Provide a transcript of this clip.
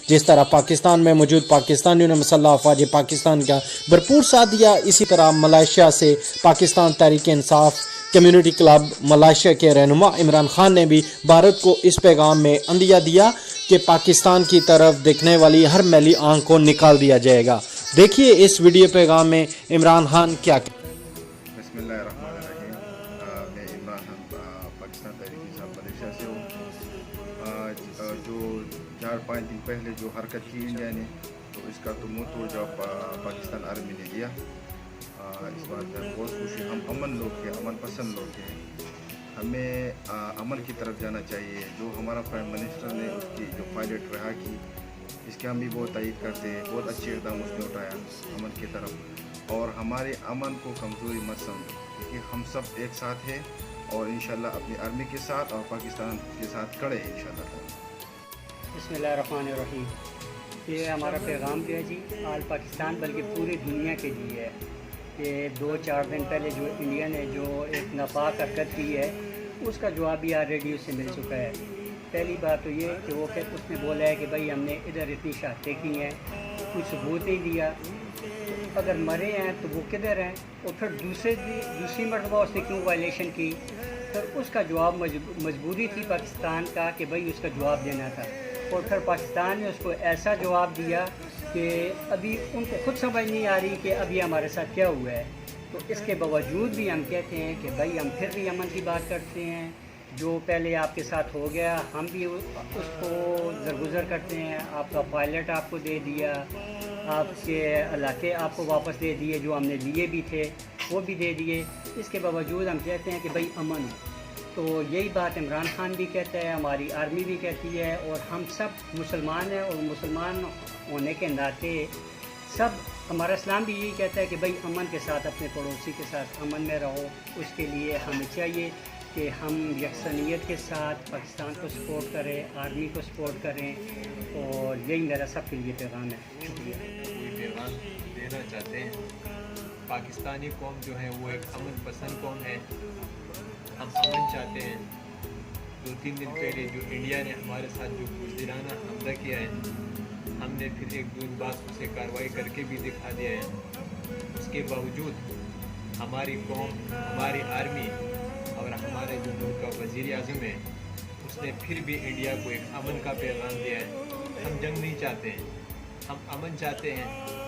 جس طرح پاکستان میں موجود پاکستانیوں نے مسلح افواج پاکستان کا بھرپور ساتھ دیا، اسی طرح ملائیشیا سے Pakistan Tehreek Insaf community club Malaysia کے رہنما عمران خان نے بھی بھارت کو اس پیغام میں عندیہ دیا کہ پاکستان کی طرف دیکھنے والی ہر میلی آنکھ کو نکال دیا جائے گا۔ دیکھیے اس ویڈیو پیغام میں عمران خان کیا بسم اللہ الرحمن الرحیم۔ میں عمران خان پاکستان تحریک انصاف ملیشیا سے ہوں۔ آج جو 4-5 دن پہلے جو حرکت کی انڈیا نے، تو اس کا تو منہ توڑ جواب پاکستان آرمی نے دیا۔ اس بات میں بہت خوشی، ہم امن لوگ ہیں، امن پسند لوگ ہیں، ہمیں امن کی طرف جانا چاہیے۔ جو ہمارا پرائم منسٹر نے اس کی جو پائلٹ رہا کی، اس کے ہم بھی بہت تائید کرتے ہیں، بہت اچھے اقدام اس نے اٹھایا امن کی طرف، اور ہمارے امن کو کمزوری مت سمجھو، کیونکہ ہم سب ایک ساتھ ہیں اور انشاءاللہ اپنی آرمی کے ساتھ اور پاکستان کے ساتھ کھڑے ہیں انشاءاللہ۔ بسم اللہ الرحمن الرحیم۔ یہ ہمارا پیغام جو ہے جی آل پاکستان بلکہ پوری دنیا کے لیے ہے کہ 2-4 دن پہلے جو انڈیا نے جو ایک ناپاک حرکت کی ہے، اس کا جواب بھی آلریڈی اس سے مل چکا ہے۔ پہلی بات تو یہ کہ وہ اس نے بولا ہے کہ بھائی ہم نے ادھر اتنی شہادتیں کی ہیں، کوئی ثبوت نہیں دیا، اگر مرے ہیں تو وہ کدھر ہیں، اور پھر دوسری مرتبہ اس نے کیوں وائلیشن کی، پھر اس کا جواب مجبوری تھی پاکستان کا کہ بھائی اس کا جواب دینا تھا، اور پھر پاکستان نے اس کو ایسا جواب دیا کہ ابھی ان کو خود سمجھ نہیں آ رہی کہ ابھی ہمارے ساتھ کیا ہوا ہے۔ تو اس کے باوجود بھی ہم کہتے ہیں کہ بھائی ہم پھر بھی امن کی بات کرتے ہیں، جو پہلے آپ کے ساتھ ہو گیا ہم بھی اس کو درگزر کرتے ہیں، آپ کا پائلٹ آپ کو دے دیا، آپ کے علاقے آپ کو واپس دے دیے، جو ہم نے لیے بھی تھے وہ بھی دے دیے، اس کے باوجود ہم کہتے ہیں کہ بھائی امن ہو۔ تو یہی بات عمران خان بھی کہتا ہے، ہماری آرمی بھی کہتی ہے، اور ہم سب مسلمان ہیں، اور مسلمان ہونے کے ناطے سب ہمارا اسلام بھی یہی کہتا ہے کہ بھائی امن کے ساتھ اپنے پڑوسی کے ساتھ امن میں رہو۔ اس کے لیے ہمیں چاہیے کہ ہم یکسانیت کے ساتھ پاکستان کو سپورٹ کریں، آرمی کو سپورٹ کریں، اور یہی میرا سب کے لیے پیغام ہے۔ شکریہ۔ کوئی پیغام دینا چاہتے ہیں، پاکستانی قوم جو ہے وہ ایک امن پسند قوم ہے، ہم امن چاہتے ہیں۔ 2-3 دن پہلے جو انڈیا نے ہمارے ساتھ جو بزدلانہ حملہ کیا ہے، ہم نے پھر ایک دو بات اسے کارروائی کر کے بھی دکھا دیا ہے۔ اس کے باوجود ہماری قوم، ہماری آرمی اور ہمارے جو ملک کا وزیر اعظم ہے، اس نے پھر بھی انڈیا کو ایک امن کا پیغام دیا ہے۔ ہم جنگ نہیں چاہتے ہیں، ہم امن چاہتے ہیں۔